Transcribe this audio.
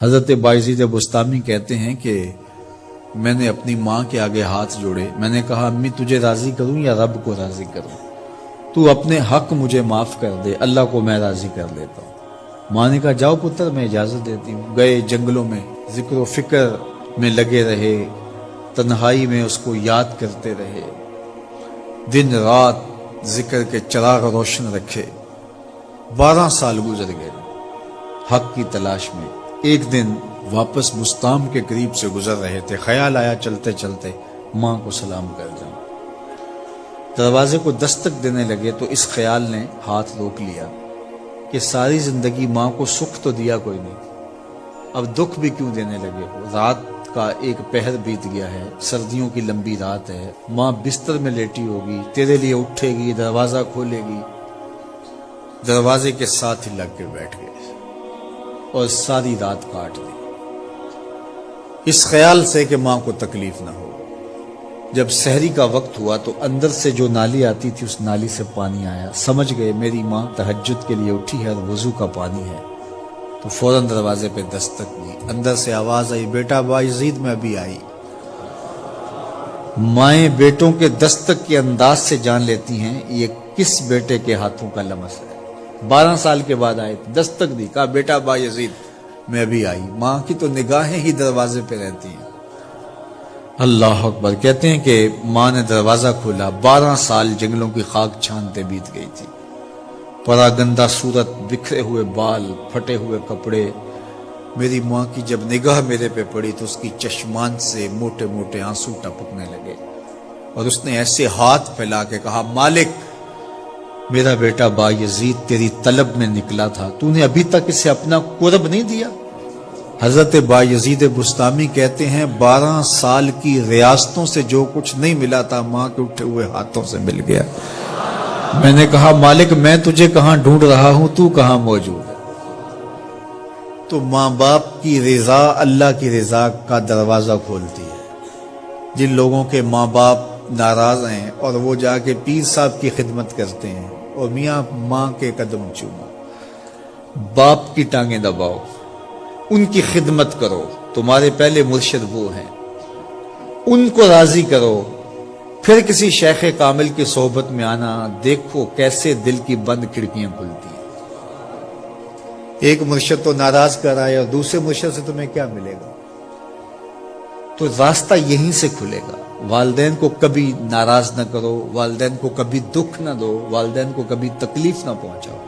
حضرت بایزید بستامی کہتے ہیں کہ میں نے اپنی ماں کے آگے ہاتھ جوڑے، میں نے کہا امی تجھے راضی کروں یا رب کو راضی کروں؟ تو اپنے حق مجھے معاف کر دے، اللہ کو میں راضی کر لیتا ہوں۔ ماں نے کہا جاؤ پتر میں اجازت دیتی ہوں۔ گئے جنگلوں میں ذکر و فکر میں لگے رہے، تنہائی میں اس کو یاد کرتے رہے، دن رات ذکر کے چراغ روشن رکھے۔ 12 سال گزر گئے حق کی تلاش میں۔ ایک دن واپس بستام کے قریب سے گزر رہے تھے، خیال آیا چلتے چلتے ماں کو سلام کر جاؤں۔ دروازے کو دستک دینے لگے تو اس خیال نے ہاتھ روک لیا کہ ساری زندگی ماں کو سکھ تو دیا کوئی نہیں، اب دکھ بھی کیوں دینے لگے ہو؟ رات کا ایک پہر بیت گیا ہے، سردیوں کی لمبی رات ہے، ماں بستر میں لیٹی ہوگی، تیرے لیے اٹھے گی، دروازہ کھولے گی۔ دروازے کے ساتھ ہی لگ کے بیٹھ گئے اور ساری رات کاٹ دی، اس خیال سے کہ ماں کو تکلیف نہ ہو۔ جب سحری کا وقت ہوا تو اندر سے جو نالی آتی تھی اس نالی سے پانی آیا، سمجھ گئے میری ماں تہجد کے لیے اٹھی ہے اور وضو کا پانی ہے، تو فوراً دروازے پہ دستک دی۔ اندر سے آواز آئی بیٹا بایزید میں ابھی آئی۔ مائیں بیٹوں کے دستک کے انداز سے جان لیتی ہیں یہ کس بیٹے کے ہاتھوں کا لمس ہے۔ 12 سال کے بعد آئے، دستک دی، کہا بیٹا بایزید میں ابھی آئی۔ ماں کی تو نگاہیں ہی دروازے پہ رہتی ہیں۔ اللہ اکبر۔ کہتے ہیں کہ ماں نے دروازہ کھولا، 12 سال جنگلوں کی خاک چھانتے بیت گئی تھی، پراگندہ صورت، بکھرے ہوئے بال، پھٹے ہوئے کپڑے۔ میری ماں کی جب نگاہ میرے پہ پڑی تو اس کی چشمان سے موٹے موٹے آنسو ٹپکنے لگے، اور اس نے ایسے ہاتھ پھیلا کے کہا مالک میرا بیٹا بایزید تیری طلب میں نکلا تھا، تو نے ابھی تک اسے اپنا قرب نہیں دیا۔ حضرت بایزید بستامی کہتے ہیں 12 سال کی ریاستوں سے جو کچھ نہیں ملا تھا ماں کے اٹھے ہوئے ہاتھوں سے مل گیا۔ میں نے کہا مالک میں تجھے کہاں ڈھونڈ رہا ہوں، تو کہاں موجود ہے؟ تو ماں باپ کی رضا اللہ کی رضا کا دروازہ کھولتی ہے۔ جن لوگوں کے ماں باپ ناراض ہیں اور وہ جا کے پیر صاحب کی خدمت کرتے ہیں اور میاں ماں کے قدم چومو، باپ کی ٹانگیں دباؤ، ان کی خدمت کرو، تمہارے پہلے مرشد وہ ہیں، ان کو راضی کرو، پھر کسی شیخ کامل کی صحبت میں آنا، دیکھو کیسے دل کی بند کھڑکیاں کھلتی ہیں۔ ایک مرشد تو ناراض کر آئے اور دوسرے مرشد سے تمہیں کیا ملے گا؟ تو راستہ یہیں سے کھلے گا۔ والدین کو کبھی ناراض نہ کرو، والدین کو کبھی دکھ نہ دو، والدین کو کبھی تکلیف نہ پہنچاؤ۔